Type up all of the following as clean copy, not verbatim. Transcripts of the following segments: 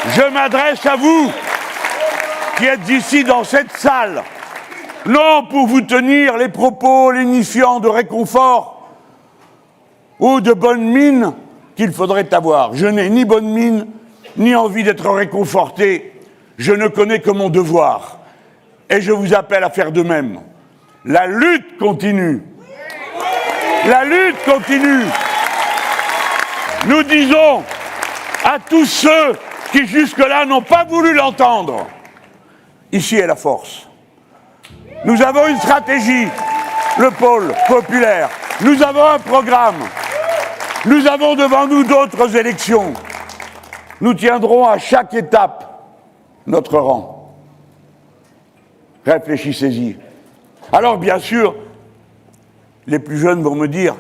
Je m'adresse à vous qui êtes ici dans cette salle, non pour vous tenir les propos lénifiants de réconfort ou de bonne mine qu'il faudrait avoir. Je n'ai ni bonne mine, ni envie d'être réconforté. Je ne connais que mon devoir. Et je vous appelle à faire de même. La lutte continue. La lutte continue. Nous disons à tous ceux qui jusque-là n'ont pas voulu l'entendre, ici est la force. Nous avons une stratégie, le pôle populaire. Nous avons un programme. Nous avons devant nous d'autres élections. Nous tiendrons à chaque étape notre rang. Réfléchissez-y. Alors, bien sûr, les plus jeunes vont me dire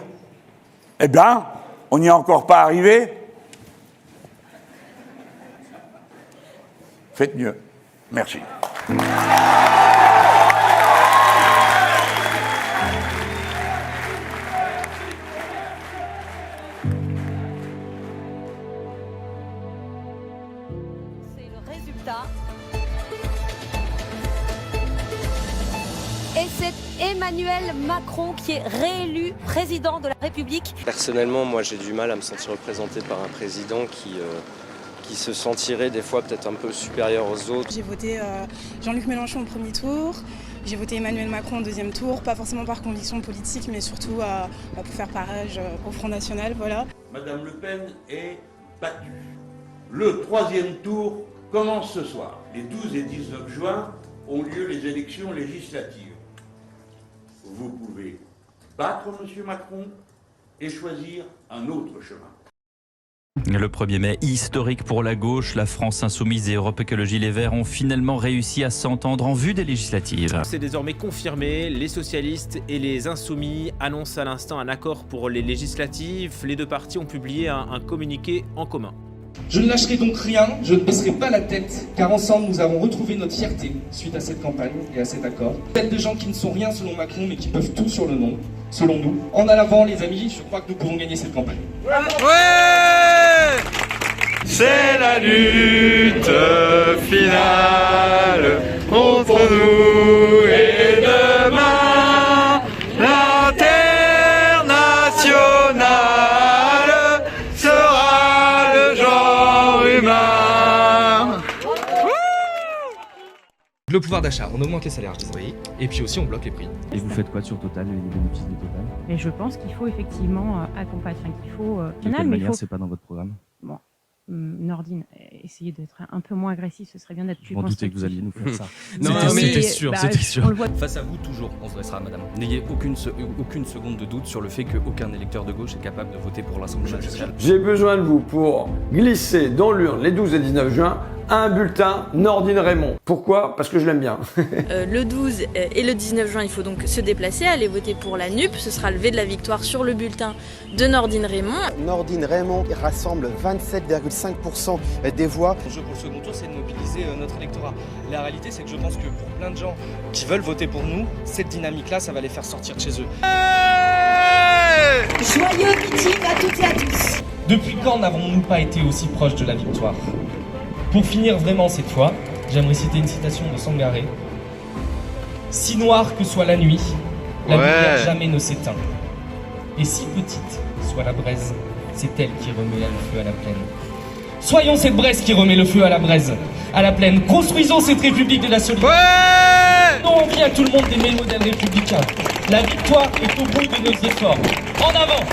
« Eh bien, on n'y est encore pas arrivé ?» Faites mieux. Merci. C'est le résultat. Et c'est Emmanuel Macron qui est réélu président de la République. Personnellement, moi j'ai du mal à me sentir représenté par un président qui se sentirait des fois peut-être un peu supérieur aux autres. J'ai voté Jean-Luc Mélenchon au premier tour, j'ai voté Emmanuel Macron au deuxième tour, pas forcément par conviction politique, mais surtout pour faire parage au Front National, voilà. Madame Le Pen est battue. Le troisième tour commence ce soir. Les 12 et 19 juin ont lieu les élections législatives. Vous pouvez battre M. Macron et choisir un autre chemin. Le 1er mai, historique pour la gauche, la France Insoumise et Europe Écologie Les Verts ont finalement réussi à s'entendre en vue des législatives. C'est désormais confirmé, les socialistes et les insoumis annoncent à l'instant un accord pour les législatives. Les deux partis ont publié un communiqué en commun. Je ne lâcherai donc rien, je ne baisserai pas la tête, car ensemble nous avons retrouvé notre fierté suite à cette campagne et à cet accord. Celle de gens qui ne sont rien selon Macron, mais qui peuvent tout sur le nom, selon nous. En avant les amis, je crois que nous pouvons gagner cette campagne. Ouais, c'est la lutte finale entre nous et demain. L'international sera le genre humain. Le pouvoir d'achat, on augmente les salaires, je disais. Oui. Et puis aussi on bloque les prix. Et vous faites quoi sur Total, les bénéfices de Total? Et je pense qu'il faut effectivement accompagner, qu'il faut... De quelle manière, c'est pas dans votre programme? Bon, Nordine, essayez d'être un peu moins agressif, ce serait bien d'être plus Je m'en doutais que constructif. vous alliez nous faire ça. C'était sûr, c'était sûr. On le voit. Face à vous, toujours, on se dressera, madame. N'ayez aucune seconde de doute sur le fait qu'aucun électeur de gauche est capable de voter pour l'Assemblée nationale. J'ai besoin de vous pour glisser dans l'urne les 12 et 19 juin un bulletin Nordine Raymond. Pourquoi? Parce que je l'aime bien. Le 12 et le 19 juin, il faut donc se déplacer, aller voter pour la NUP. Ce sera le V de la victoire sur le bulletin de Nordine Raymond. Nordine Raymond rassemble 27,5% des voix. L'enjeu pour le second tour, c'est de mobiliser notre électorat. La réalité, c'est que je pense que pour plein de gens qui veulent voter pour nous, cette dynamique-là, ça va les faire sortir de chez eux. Joyeux meeting à toutes et à tous. Depuis quand n'avons-nous pas été aussi proches de la victoire? Pour finir vraiment cette fois, j'aimerais citer une citation de Sangaré. Si noire que soit la nuit, la lumière jamais ne s'éteint. Et si petite soit la braise, c'est elle qui remet le feu à la plaine. Soyons cette braise qui remet le feu à la braise, à la plaine. Construisons cette république de la solidarité. Donnons envie à tout le monde d'aimer le modèle républicain. La victoire est au bout de nos efforts. En avant!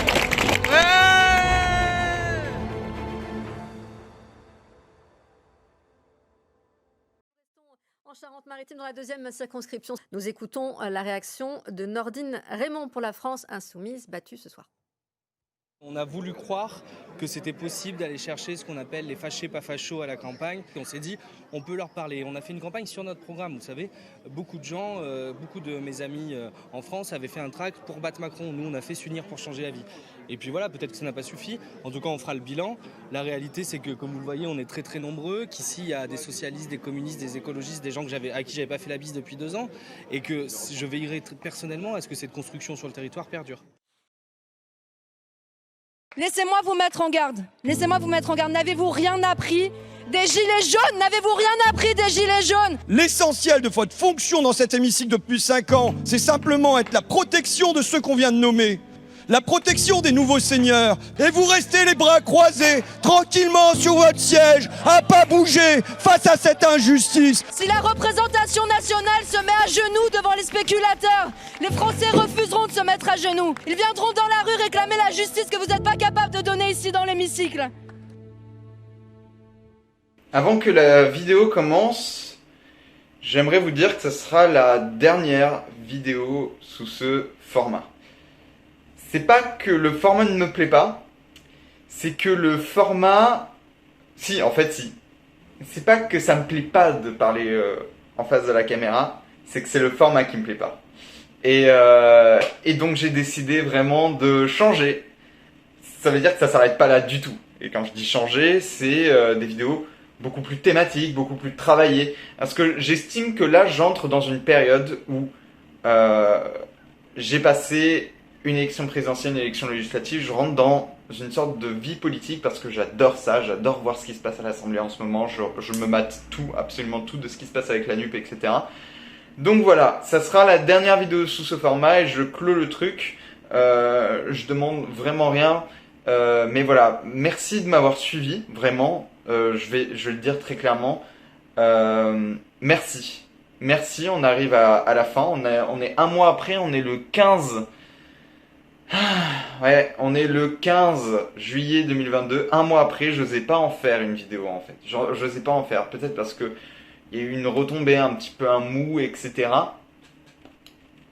En Charente-Maritime, dans la deuxième circonscription, nous écoutons la réaction de Nordine Raymond pour la France Insoumise, battue ce soir. On a voulu croire que c'était possible d'aller chercher ce qu'on appelle les fâchés pas fachos à la campagne. On s'est dit, on peut leur parler. On a fait une campagne sur notre programme. Vous savez, beaucoup de gens, beaucoup de mes amis en France avaient fait un tract pour battre Macron. Nous, on a fait s'unir pour changer la vie. Et puis voilà, peut-être que ça n'a pas suffi. En tout cas, on fera le bilan. La réalité, c'est que, comme vous le voyez, on est très très nombreux. Qu'ici, il y a des socialistes, des communistes, des écologistes, des gens à qui j'avais pas fait la bise depuis 2 ans. Et que je veillerai personnellement à ce que cette construction sur le territoire perdure. Laissez-moi vous mettre en garde. Laissez-moi vous mettre en garde. N'avez-vous rien appris Des gilets jaunes? N'avez-vous rien appris des gilets jaunes? L'essentiel de votre fonction dans cet hémicycle depuis 5 ans, c'est simplement être la protection de ceux qu'on vient de nommer. La protection des nouveaux seigneurs. Et vous restez les bras croisés, tranquillement sur votre siège, à pas bouger face à cette injustice. Si la représentation nationale se met à genoux devant les spéculateurs, les Français refuseront de se mettre à genoux. Ils viendront dans la rue réclamer la justice que vous n'êtes pas capable de donner ici dans l'hémicycle. Avant que la vidéo commence, j'aimerais vous dire que ce sera la dernière vidéo sous ce format. C'est pas que le format ne me plaît pas, c'est que le format... Si, en fait, si. C'est pas que ça me plaît pas de parler en face de la caméra, c'est que c'est le format qui me plaît pas. Et donc j'ai décidé vraiment de changer. Ça veut dire que ça s'arrête pas là du tout. Et quand je dis changer, c'est des vidéos beaucoup plus thématiques, beaucoup plus travaillées. Parce que j'estime que là, j'entre dans une période où j'ai passé une élection présidentielle, une élection législative, je rentre dans une sorte de vie politique parce que j'adore ça, j'adore voir ce qui se passe à l'Assemblée en ce moment, je me mate tout, absolument tout de ce qui se passe avec la NUP, etc. Donc voilà, ça sera la dernière vidéo sous ce format et je clôt le truc, je demande vraiment rien, mais voilà, merci de m'avoir suivi, vraiment, je vais le dire très clairement, merci. Merci, on arrive à la fin, on est un mois après, on est le 15... Ouais, on est le 15 juillet 2022, un mois après, je n'osais pas en faire une vidéo en fait. Je n'osais pas en faire, peut-être parce que il y a eu une retombée, un petit peu un mou, etc.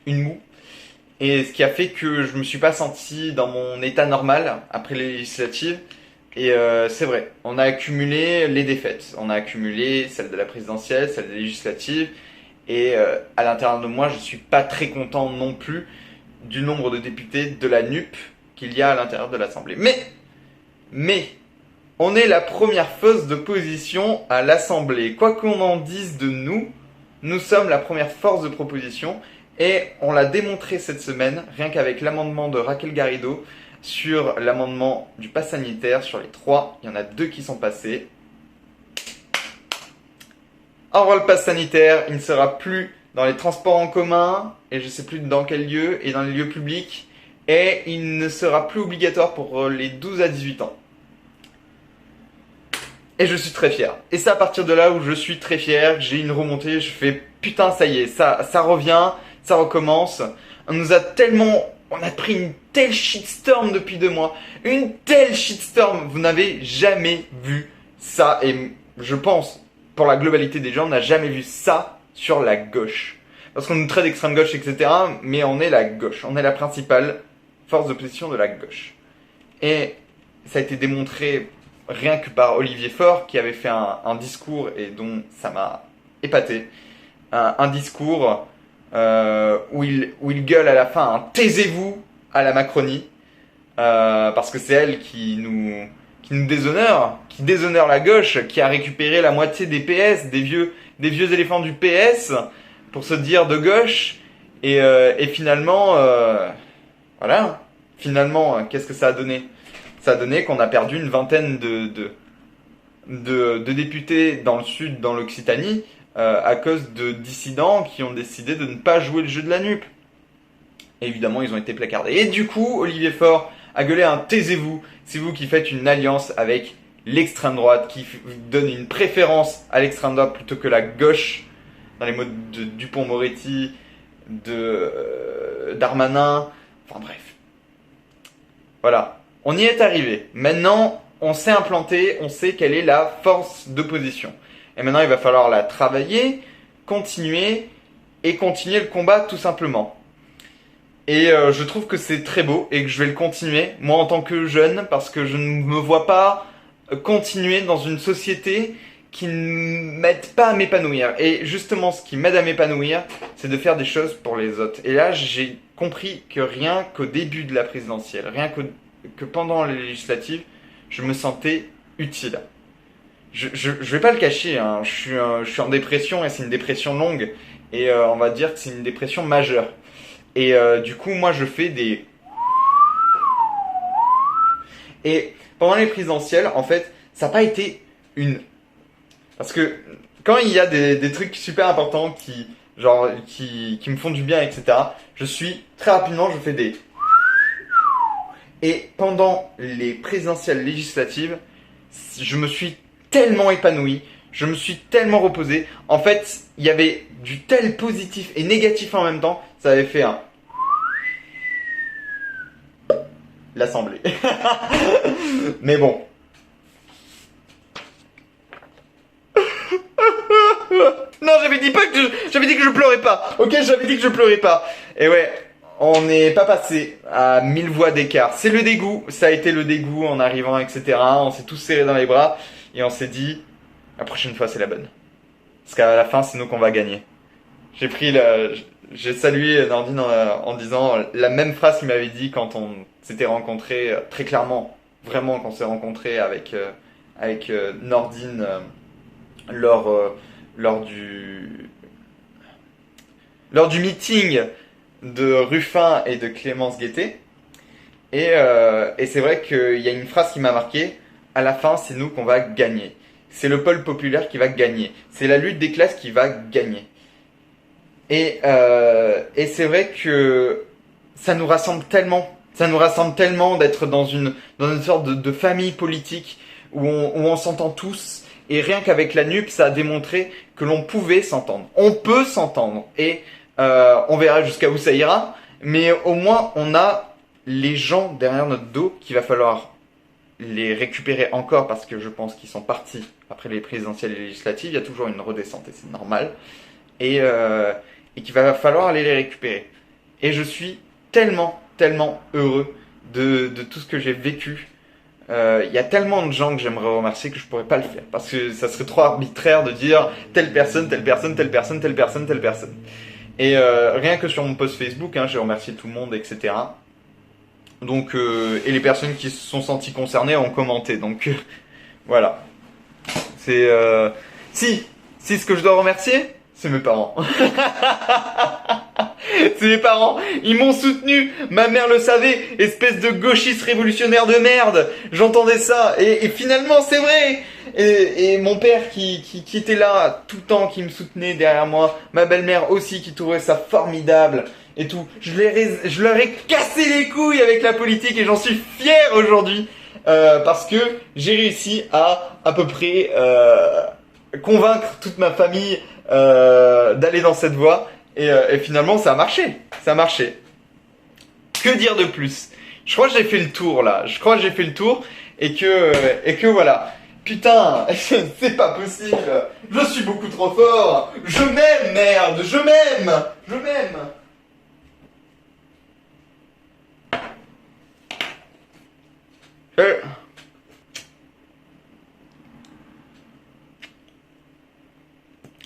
Une moue. Et ce qui a fait que je me suis pas senti dans mon état normal après les législatives. Et c'est vrai, on a accumulé les défaites. On a accumulé celle de la présidentielle, celle des législatives. Et à l'intérieur de moi, je suis pas très content non plus du nombre de députés de la NUP qu'il y a à l'intérieur de l'Assemblée. Mais, on est la première force d'opposition à l'Assemblée. Quoi qu'on en dise de nous, nous sommes la première force de proposition et on l'a démontré cette semaine, rien qu'avec l'amendement de Raquel Garrido sur l'amendement du pass sanitaire. Sur les 3, il y en a 2 qui sont passés. Au revoir le pass sanitaire, il ne sera plus dans les transports en commun, et je sais plus dans quel lieu, et dans les lieux publics, et il ne sera plus obligatoire pour les 12 à 18 ans. Et je suis très fier. Et c'est à partir de là où je suis très fier, j'ai une remontée, je fais putain ça y est, ça revient, ça recommence. On a pris une telle shitstorm depuis 2 mois, une telle shitstorm, vous n'avez jamais vu ça, et je pense, pour la globalité des gens, on n'a jamais vu ça sur la gauche. Parce qu'on nous traite d'extrême gauche, etc. Mais on est la gauche. On est la principale force d'opposition de la gauche. Et ça a été démontré rien que par Olivier Faure, qui avait fait un discours et dont ça m'a épaté. Un discours où il gueule à la fin un « taisez-vous » à la Macronie. Parce que c'est elle qui nous déshonore, qui déshonore la gauche, qui a récupéré la moitié des PS, des vieux éléphants du PS, pour se dire de gauche, et finalement, voilà, finalement, qu'est-ce que ça a donné? Ça a donné qu'on a perdu une vingtaine de députés dans le sud, dans l'Occitanie, à cause de dissidents qui ont décidé de ne pas jouer le jeu de la NUP. Et évidemment, ils ont été placardés. Et du coup, Olivier Faure a gueulé un « taisez-vous », c'est vous qui faites une alliance avec l'extrême droite, qui donne une préférence à l'extrême droite plutôt que la gauche, dans les mots de Dupond-Moretti, Darmanin, enfin bref. Voilà, on y est arrivé. Maintenant, on s'est implanté, on sait quelle est la force d'opposition. Et maintenant, il va falloir la travailler, continuer le combat tout simplement. Et je trouve que c'est très beau et que je vais le continuer, moi en tant que jeune, parce que je ne me vois pas continuer dans une société qui ne m'aide pas à m'épanouir. Et justement, ce qui m'aide à m'épanouir, c'est de faire des choses pour les autres. Et là, j'ai compris que rien qu'au début de la présidentielle, rien que pendant les législatives, je me sentais utile. Je vais pas le cacher, hein, je suis en dépression et c'est une dépression longue. Et on va dire que c'est une dépression majeure. Et du coup, moi, je fais des... Et pendant les présidentielles, en fait, ça n'a pas été une Parce que quand il y a des trucs super importants qui me font du bien, etc., je suis très rapidement, je fais des... Et pendant les présidentielles législatives, je me suis tellement épanoui, je me suis tellement reposé. En fait, il y avait du tel positif et négatif en même temps, ça avait fait un... L'Assemblée. Mais bon. Non, j'avais dit que je pleurais pas. Ok, j'avais dit que je pleurais pas. Et ouais, on n'est pas passé à 1000 voix d'écart. C'est le dégoût, ça a été le dégoût en arrivant, etc. On s'est tous serrés dans les bras et on s'est dit, la prochaine fois c'est la bonne. Parce qu'à la fin, c'est nous qu'on va gagner. J'ai salué Nordine en disant la même phrase qu'il m'avait dit quand on s'était rencontrés, très clairement, vraiment quand on s'est rencontrés avec Nordine lors du meeting de Ruffin et de Clémence Guettet. Et c'est vrai qu'il y a une phrase qui m'a marqué, à la fin c'est nous qu'on va gagner. C'est le pôle populaire qui va gagner. C'est la lutte des classes qui va gagner. Et c'est vrai que ça nous rassemble tellement. Ça nous rassemble tellement d'être dans une sorte de famille politique où on s'entend tous. Et rien qu'avec la NUP, ça a démontré que l'on pouvait s'entendre. On peut s'entendre. Et on verra jusqu'à où ça ira. Mais au moins, on a les gens derrière notre dos qu'il va falloir les récupérer encore parce que je pense qu'ils sont partis après les présidentielles et législatives. Il y a toujours une redescente et c'est normal. Et qu'il va falloir aller les récupérer. Et je suis tellement heureux de tout ce que j'ai vécu. Il y a tellement de gens que j'aimerais remercier que je pourrais pas le faire. Parce que ça serait trop arbitraire de dire telle personne, telle personne, telle personne, telle personne, telle personne. Et rien que sur mon post Facebook, hein, j'ai remercié tout le monde, etc. Donc, et les personnes qui se sont senties concernées ont commenté. Donc, voilà. C'est... Si ce que je dois remercier, c'est mes parents. C'est mes parents. Ils m'ont soutenu. Ma mère le savait. Espèce de gauchiste révolutionnaire de merde. J'entendais ça. Et finalement, c'est vrai. Et mon père qui était là tout le temps, qui me soutenait derrière moi. Ma belle-mère aussi qui trouvait ça formidable. Et tout. Je leur ai cassé les couilles avec la politique et j'en suis fier aujourd'hui. Parce que j'ai réussi à peu près convaincre toute ma famille d'aller dans cette voie. Et finalement, ça a marché. Ça a marché. Que dire de plus? Je crois que j'ai fait le tour, là. Je crois que j'ai fait le tour. Et que voilà. Putain, c'est pas possible. Je suis beaucoup trop fort. Je m'aime, merde. Je m'aime. Je m'aime.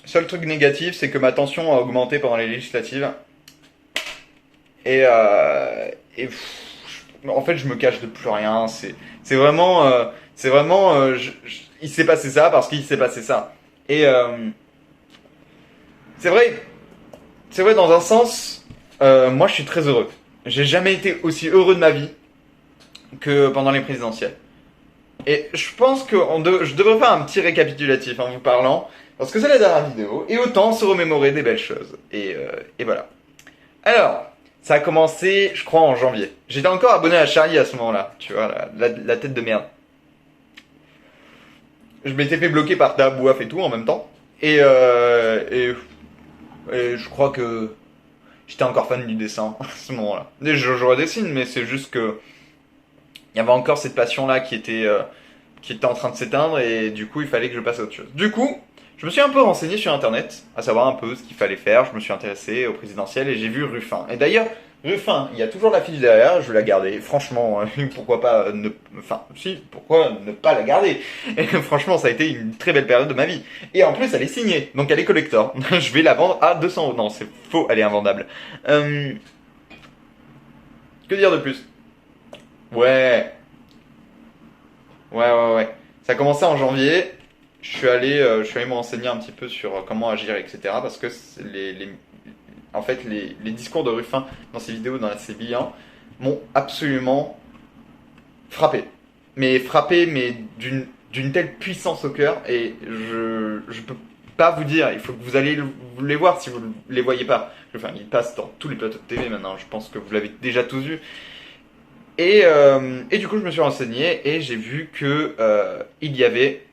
Seul truc négatif, c'est que ma tension a augmenté pendant les législatives. En fait, je me cache de plus rien. C'est vraiment, il s'est passé ça parce qu'il s'est passé ça. Et c'est vrai dans un sens. Moi, je suis très heureux. J'ai jamais été aussi heureux de ma vie que pendant les présidentielles. Et je pense que je devrais faire un petit récapitulatif en vous parlant. Parce que c'est la dernière vidéo, et autant se remémorer des belles choses. Et voilà. Alors, ça a commencé, je crois, en janvier. J'étais encore abonné à Charlie à ce moment-là, tu vois, la tête de merde. Je m'étais fait bloquer par Tabouaf et tout en même temps. Et je crois que j'étais encore fan du dessin à ce moment-là. Je redessine, mais c'est juste que il y avait encore cette passion-là qui était en train de s'éteindre, et du coup, il fallait que je passe à autre chose. Du coup, je me suis un peu renseigné sur internet, à savoir un peu ce qu'il fallait faire. Je me suis intéressé au présidentiel et j'ai vu Ruffin. Et d'ailleurs, Ruffin, il y a toujours l'affiche derrière, je vais la garder. Franchement, pourquoi ne pas la garder? Et franchement, ça a été une très belle période de ma vie. Et en plus, elle est signée, donc elle est collector. Je vais la vendre à 200 €. Non, c'est faux, elle est invendable. Que dire de plus? Ouais. Ça a commencé en janvier. Je suis allé me renseigner un petit peu sur comment agir, etc. Parce que en fait, les discours de Ruffin dans ses vidéos, dans ses bilans, m'ont absolument frappé. Mais d'une d'une telle puissance au cœur et je peux pas vous dire, il faut que vous allez les voir si vous les voyez pas. Enfin, ils passent dans tous les plateaux de TV maintenant, je pense que vous l'avez déjà tous vu. Et du coup, je me suis renseigné et j'ai vu que il y avait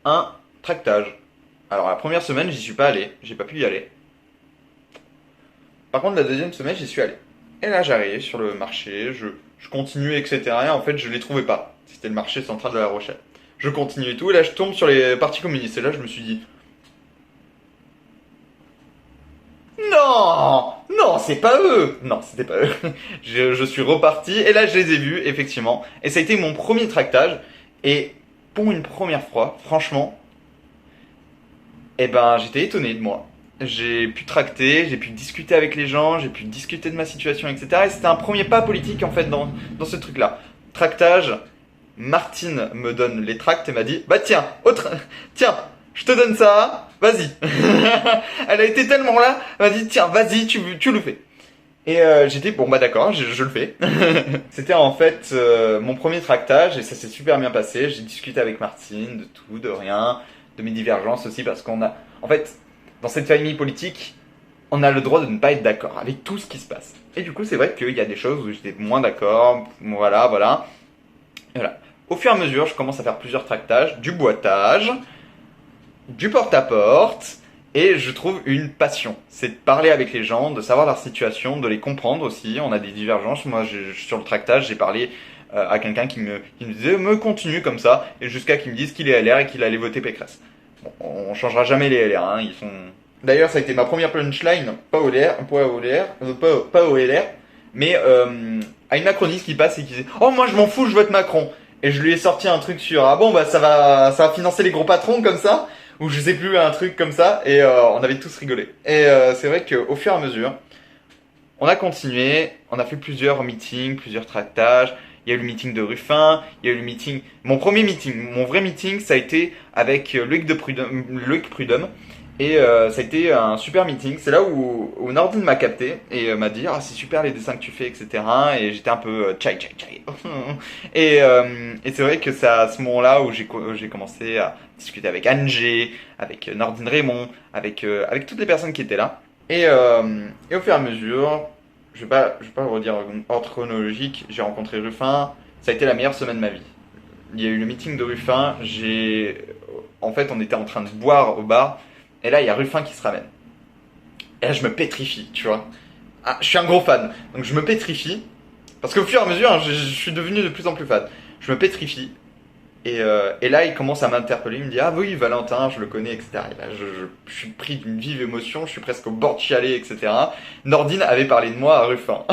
un tractage. Alors la première semaine, j'y suis pas allé, j'ai pas pu y aller. Par contre, la deuxième semaine, j'y suis allé. Et là, j'arrive sur le marché, je continue, etc. Et en fait, je les trouvais pas. C'était le marché central de La Rochelle. Je continue et tout, et là, je tombe sur les partis communistes. Et là, je me suis dit... Non, non, c'est pas eux. Non, c'était pas eux. Je suis reparti, et là, je les ai vus, effectivement. Et ça a été mon premier tractage. Et pour une première fois, franchement, eh ben, j'étais étonné de moi. J'ai pu tracter, j'ai pu discuter avec les gens, j'ai pu discuter de ma situation, etc. Et c'était un premier pas politique, en fait, dans ce truc-là. Tractage, Martine me donne les tracts et m'a dit « Bah tiens, tiens, je te donne ça, vas-y. » Elle a été tellement là, elle m'a dit « Tiens, vas-y, tu le fais. » Et j'ai dit « Bon bah d'accord, je le fais. » C'était en fait mon premier tractage et ça s'est super bien passé. J'ai discuté avec Martine de tout, de rien, de mes divergences aussi parce qu'on a... En fait, dans cette famille politique, on a le droit de ne pas être d'accord avec tout ce qui se passe. Et du coup, c'est vrai qu'il y a des choses où j'étais moins d'accord, voilà. Et voilà. Au fur et à mesure, je commence à faire plusieurs tractages, du boitage, du porte-à-porte, et je trouve une passion. C'est de parler avec les gens, de savoir leur situation, de les comprendre aussi. On a des divergences. Moi, sur le tractage, j'ai parlé à quelqu'un qui me disait « Me continue comme ça », et jusqu'à qu'il me dise qu'il est LR et qu'il allait voter Pécresse. Bon, on changera jamais les LR, hein, ils sont... D'ailleurs, ça a été ma première punchline, pas au LR, mais à une macroniste qui passe et qui dit « Oh, moi je m'en fous, je vote Macron ». Et je lui ai sorti un truc sur « Ah bon, bah ça va financer les gros patrons comme ça ?» ou je sais plus, un truc comme ça, et on avait tous rigolé. Et c'est vrai qu'au fur et à mesure, on a continué, on a fait plusieurs meetings, plusieurs tractages. Il y a eu le meeting de Ruffin, il y a eu le meeting... Mon premier meeting, mon vrai meeting, ça a été avec Loïc Prudhomme. Et ça a été un super meeting. C'est là où Nordine m'a capté et m'a dit « Ah, c'est super les dessins que tu fais, etc. » Et j'étais un peu tchai. Et c'est vrai que c'est à ce moment-là où j'ai commencé à discuter avec Angé, avec Nordine Raymond, avec toutes les personnes qui étaient là. Et au fur et à mesure... Je vais pas le redire en ordre chronologique, j'ai rencontré Ruffin, ça a été la meilleure semaine de ma vie. Il y a eu le meeting de Ruffin, en fait on était en train de boire au bar, et là il y a Ruffin qui se ramène. Et là je me pétrifie, tu vois. Ah, je suis un gros fan, donc je me pétrifie, parce qu'au fur et à mesure, hein, je suis devenu de plus en plus fan. Je me pétrifie, et là il commence à m'interpeller, il me dit « Ah oui, Valentin, je le connais, etc. » Et là je suis pris d'une vive émotion, je suis presque au bord de chialer, etc. Nordine avait parlé de moi à Ruffin.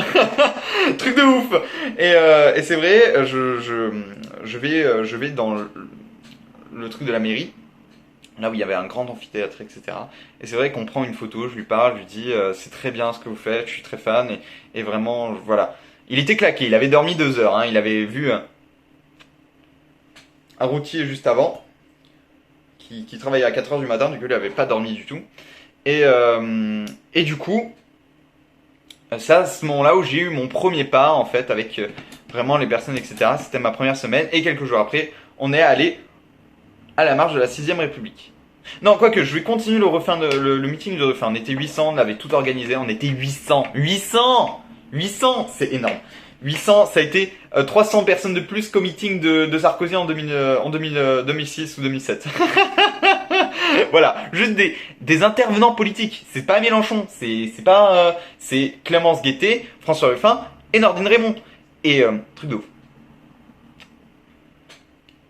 Truc de ouf. Et c'est vrai, je vais dans le truc de la mairie, là où il y avait un grand amphithéâtre, etc. Et c'est vrai qu'on prend une photo, je lui parle, je lui dis « C'est très bien ce que vous faites, je suis très fan. » Et vraiment, voilà. Il était claqué, il avait dormi 2 heures, hein, il avait vu... un routier juste avant, qui travaillait à 4h du matin, du coup il n'avait pas dormi du tout. Et du coup, c'est à ce moment-là où j'ai eu mon premier pas, en fait, avec vraiment les personnes, etc. C'était ma première semaine, et quelques jours après, on est allé à la marche de la 6ème République. Non, quoique, je vais continuer le meeting de Ruffin. On était 800, on avait tout organisé, on était 800, c'est énorme. 800, ça a été 300 personnes de plus qu'au meeting de Sarkozy en 2006 ou 2007. Voilà, juste des intervenants politiques. C'est pas Mélenchon, c'est Clémence Guettet, François Ruffin et Nordine Raymond. Et truc de ouf.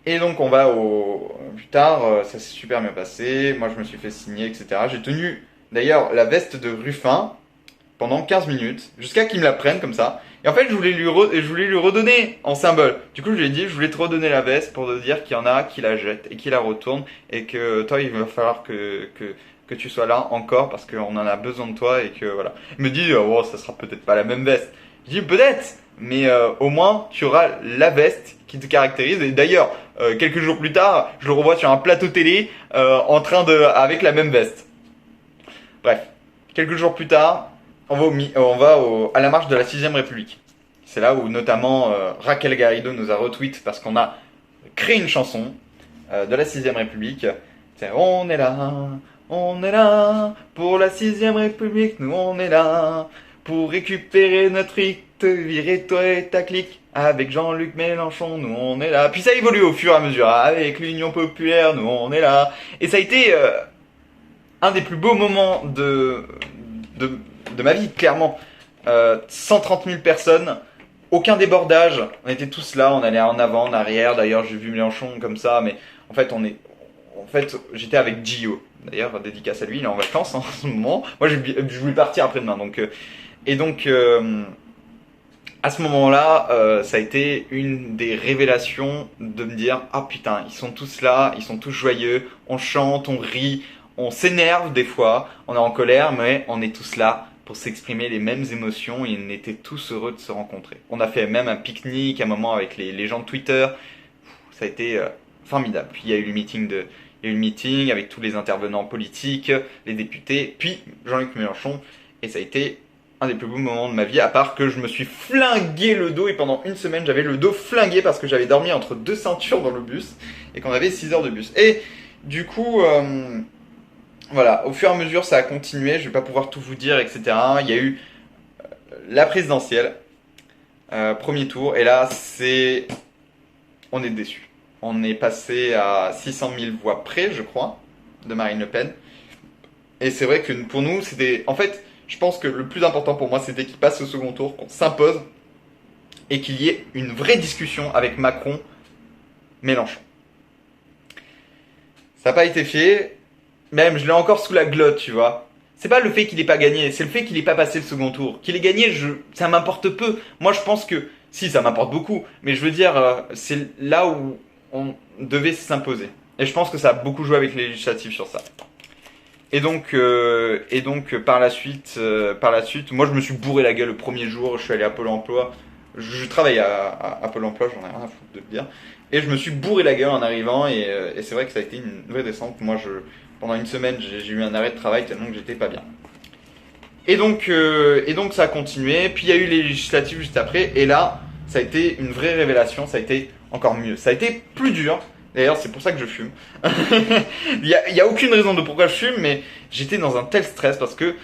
Et donc on va plus tard, ça s'est super bien passé. Moi je me suis fait signer, etc. J'ai tenu d'ailleurs la veste de Ruffin pendant 15 minutes, jusqu'à qu'il me la prenne comme ça. Et en fait, je voulais lui redonner en symbole. Du coup, je lui ai dit, je voulais te redonner la veste pour te dire qu'il y en a qui la jettent et qui la retournent. Et que toi, il va falloir que tu sois là encore parce qu'on en a besoin de toi et que voilà. Il me dit, oh, ça sera peut-être pas la même veste. Je dis, peut-être, mais au moins, tu auras la veste qui te caractérise. Et d'ailleurs, quelques jours plus tard, je le revois sur un plateau télé avec la même veste. Bref, quelques jours plus tard, on va à la marche de la 6ème République. C'est là où notamment Raquel Garrido nous a retweet parce qu'on a créé une chanson de la 6ème République. C'est on est là pour la 6ème République, nous on est là pour récupérer notre rite, virer toi et ta clique. Avec Jean-Luc Mélenchon, nous on est là. Puis ça évolue au fur et à mesure. Avec l'Union Populaire, nous on est là. Et ça a été un des plus beaux moments de ma vie, clairement. 130 000 personnes, aucun débordage. On était tous là, on allait en avant, en arrière. D'ailleurs, j'ai vu Mélenchon comme ça, mais en fait, j'étais avec Gio. D'ailleurs, dédicace à lui, il est en vacances en ce moment. Moi, je voulais partir après-demain, donc. À ce moment-là, ça a été une des révélations de me dire « Ah putain, ils sont tous là, ils sont tous joyeux, on chante, on rit, on s'énerve des fois, on est en colère, mais on est tous là pour s'exprimer les mêmes émotions et on était tous heureux de se rencontrer. » On a fait même un pique-nique à un moment avec les gens de Twitter, ça a été formidable. Puis il y a eu le meeting avec tous les intervenants politiques, les députés, puis Jean-Luc Mélenchon, et ça a été un des plus beaux moments de ma vie, à part que je me suis flingué le dos et pendant une semaine j'avais le dos flingué parce que j'avais dormi entre 2 ceintures dans le bus et qu'on avait 6 heures de bus. Et du coup, voilà, au fur et à mesure ça a continué, je vais pas pouvoir tout vous dire, etc. Il y a eu la présidentielle, premier tour, et là on est déçus. On est passé à 600 000 voix près, je crois, de Marine Le Pen. Et c'est vrai que pour nous, c'était... En fait, je pense que le plus important pour moi, c'était qu'il passe au second tour, qu'on s'impose et qu'il y ait une vraie discussion avec Macron, Mélenchon. Ça n'a pas été fait, même je l'ai encore sous la glotte, tu vois. C'est pas le fait qu'il n'ait pas gagné, c'est le fait qu'il n'ait pas passé le second tour. Qu'il ait gagné, ça m'importe peu. Moi, je pense que, si, ça m'importe beaucoup, mais je veux dire, c'est là où on devait s'imposer. Et je pense que ça a beaucoup joué avec les législatives sur ça. Et donc par la suite, moi je me suis bourré la gueule le premier jour, je suis allé à Pôle emploi, je travaille à Pôle emploi, j'en ai rien à foutre de le dire, et je me suis bourré la gueule en arrivant, et c'est vrai que ça a été une vraie descente. Moi pendant une semaine j'ai eu un arrêt de travail tellement que j'étais pas bien. Et donc ça a continué, puis il y a eu les législatives juste après, et là ça a été une vraie révélation, ça a été encore mieux, ça a été plus dur. D'ailleurs, c'est pour ça que je fume. Il y a aucune raison de pourquoi je fume, mais j'étais dans un tel stress parce que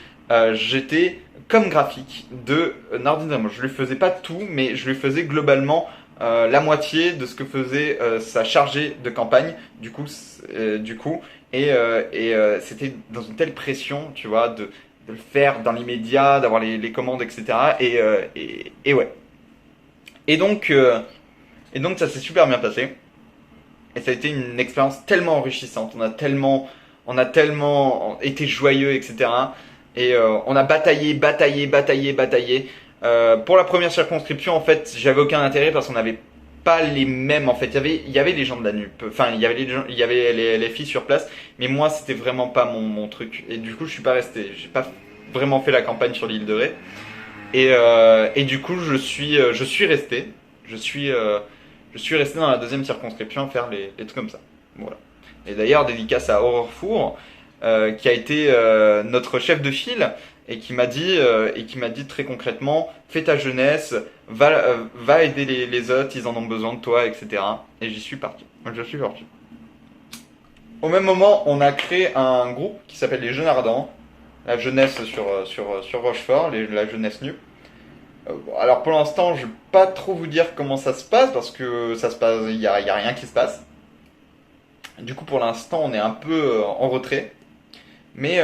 j'étais comme graphique de Nordine Raymond. Je lui faisais pas tout, mais je lui faisais globalement la moitié de ce que faisait sa chargée de campagne. Du coup, c'était dans une telle pression, tu vois, de le faire dans l'immédiat, d'avoir les commandes, etc. Et ouais. Et donc ça s'est super bien passé. Et ça a été une expérience tellement enrichissante, on a tellement été joyeux, etc. Et on a bataillé. Pour la première circonscription, en fait, j'avais aucun intérêt parce qu'on n'avait pas les mêmes, en fait. Il y avait les gens de la NUP, enfin, il y avait les filles sur place, mais moi, c'était vraiment pas mon truc. Et du coup, je suis pas resté, j'ai pas vraiment fait la campagne sur l'île de Ré. Et du coup, je suis resté. Je suis resté dans la deuxième circonscription à faire les trucs comme ça. Voilà. Et d'ailleurs, dédicace à Aurore Four, qui a été notre chef de file et qui m'a dit très concrètement, fais ta jeunesse, va aider les autres, ils en ont besoin de toi, etc. Et j'y suis parti. Je suis parti. Au même moment, on a créé un groupe qui s'appelle les Jeunes Ardents, la jeunesse sur Rochefort, la jeunesse NUP. Alors pour l'instant, je vais pas trop vous dire comment ça se passe parce que ça se passe, il y a rien qui se passe. Du coup, pour l'instant, on est un peu en retrait. Mais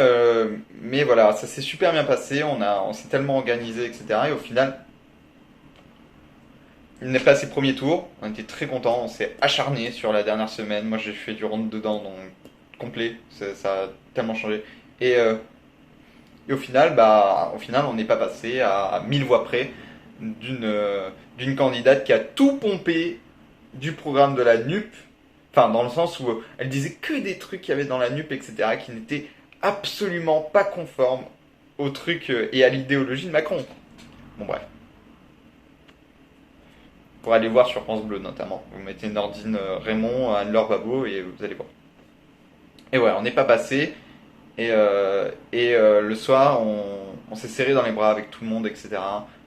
voilà, ça s'est super bien passé. On s'est tellement organisé, etc. Et au final, on est passé premier tour. On était très contents. On s'est acharné sur la dernière semaine. Moi, j'ai fait du rentre-dedans, donc complet. Ça a tellement changé. Et au final, on n'est pas passé à 1000 voix près d'une candidate qui a tout pompé du programme de la NUP. Enfin, dans le sens où elle disait que des trucs qu'il y avait dans la NUP, etc., qui n'étaient absolument pas conformes au truc et à l'idéologie de Macron. Bon, bref. Pour aller voir sur France Bleu, notamment. Vous mettez Nordine Raymond, Anne-Laure Babot, et vous allez voir. Et ouais, on n'est pas passé. Et le soir, on s'est serré dans les bras avec tout le monde, etc.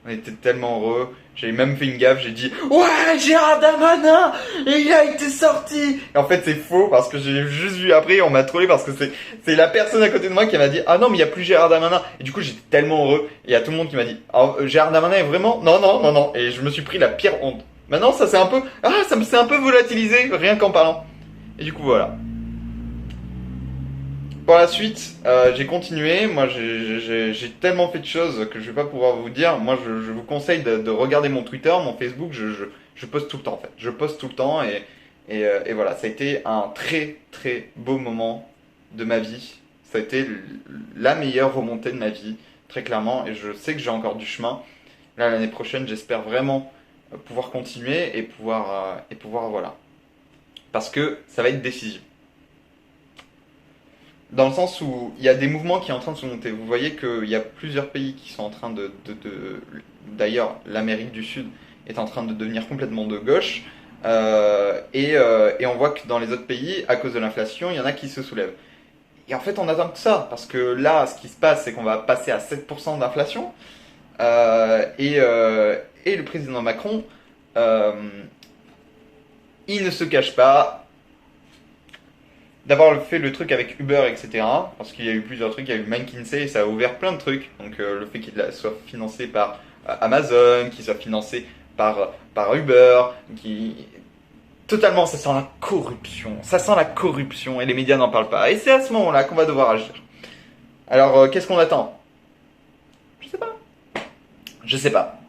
On était tellement heureux. J'ai même fait une gaffe, j'ai dit « Ouais, Gérard Darmanin, il a été sorti !» Et en fait, c'est faux, parce que j'ai juste vu après, on m'a trollé, parce que c'est la personne à côté de moi qui m'a dit « Ah non, mais il n'y a plus Gérard Darmanin !» Et du coup, j'étais tellement heureux. Et il y a tout le monde qui m'a dit « Gérard Darmanin est vraiment... Non, non, non, non !» Et je me suis pris la pire honte. Maintenant, ça c'est un peu... Ah, ça me s'est un peu volatilisé, rien qu'en parlant. Et du coup, voilà. Pour la suite, j'ai continué. Moi, j'ai tellement fait de choses que je vais pas pouvoir vous dire. Moi, je vous conseille de regarder mon Twitter, mon Facebook. Je poste tout le temps, en fait. Je poste tout le temps et voilà. Ça a été un très, très beau moment de ma vie. Ça a été la meilleure remontée de ma vie, très clairement. Et je sais que j'ai encore du chemin. Là, l'année prochaine, j'espère vraiment pouvoir continuer et pouvoir voilà. Parce que ça va être décisif. Dans le sens où il y a des mouvements qui sont en train de se monter. Vous voyez qu'il y a plusieurs pays qui sont en train d'ailleurs, l'Amérique du Sud est en train de devenir complètement de gauche. Et on voit que dans les autres pays, à cause de l'inflation, il y en a qui se soulèvent. Et en fait, on attend que ça. Parce que là, ce qui se passe, c'est qu'on va passer à 7% d'inflation. Et le président Macron, il ne se cache pas d'avoir fait le truc avec Uber, etc. Parce qu'il y a eu plusieurs trucs, il y a eu McKinsey, et ça a ouvert plein de trucs. Donc le fait qu'il soit financé par Amazon, qu'il soit financé par Uber, totalement, ça sent la corruption. Ça sent la corruption et les médias n'en parlent pas. Et c'est à ce moment-là qu'on va devoir agir. Alors, qu'est-ce qu'on attend? Je sais pas. Je sais pas.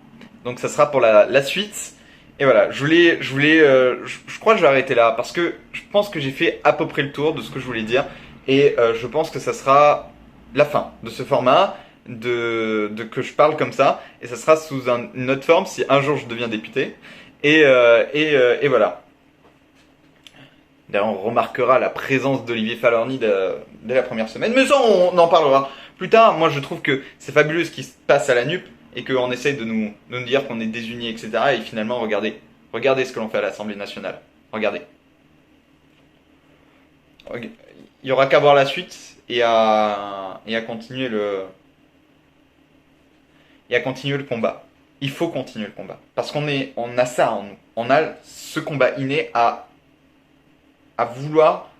Donc ça sera pour la suite. Et voilà, je crois que je vais arrêter là parce que je pense que j'ai fait à peu près le tour de ce que je voulais dire et je pense que ça sera la fin de ce format, que je parle comme ça et ça sera sous une autre forme si un jour je deviens député et voilà. D'ailleurs, on remarquera la présence d'Olivier Falorni dès la première semaine, mais ça on en parlera plus tard. Moi, je trouve que c'est fabuleux ce qui se passe à la NUP. Et qu'on essaye de nous dire qu'on est désunis, etc. Et finalement, regardez ce que l'on fait à l'Assemblée nationale. Regardez. Il n'y aura qu'à voir la suite et à continuer le combat. Il faut continuer le combat. Parce qu'on a ça en nous. On a ce combat inné à vouloir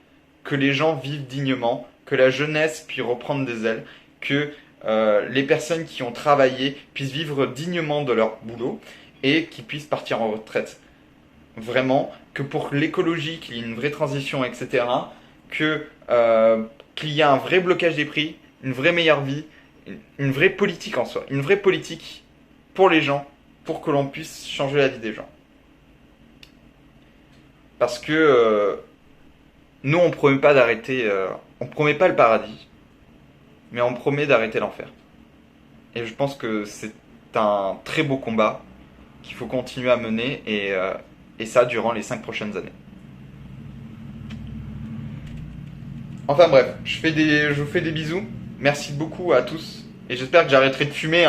que les gens vivent dignement, que la jeunesse puisse reprendre des ailes, que les personnes qui ont travaillé puissent vivre dignement de leur boulot et qui puissent partir en retraite. Vraiment, que pour l'écologie, qu'il y ait une vraie transition, etc., qu'il y ait un vrai blocage des prix, une vraie meilleure vie, une vraie politique en soi, une vraie politique pour les gens, pour que l'on puisse changer la vie des gens. Parce que nous, on promet pas d'arrêter, on promet pas le paradis, mais on promet d'arrêter l'enfer. Et je pense que c'est un très beau combat qu'il faut continuer à mener, et ça durant les 5 prochaines années. Enfin bref, je vous fais des bisous. Merci beaucoup à tous. Et j'espère que j'arrêterai de fumer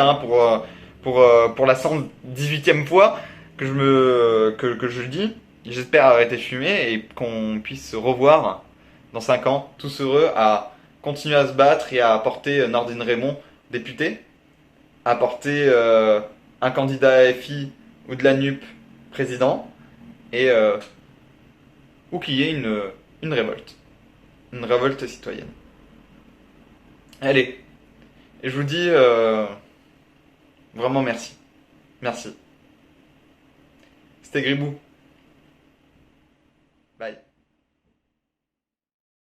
pour la 118e fois que je le dis. J'espère arrêter de fumer et qu'on puisse se revoir dans 5 ans, tous heureux à continuer à se battre et à porter Nordine Raymond député, à porter un candidat AFI ou de la NUP président, et ou qu'il y ait une révolte citoyenne. Allez, et je vous dis vraiment merci. Merci. C'était Gribou. Bye.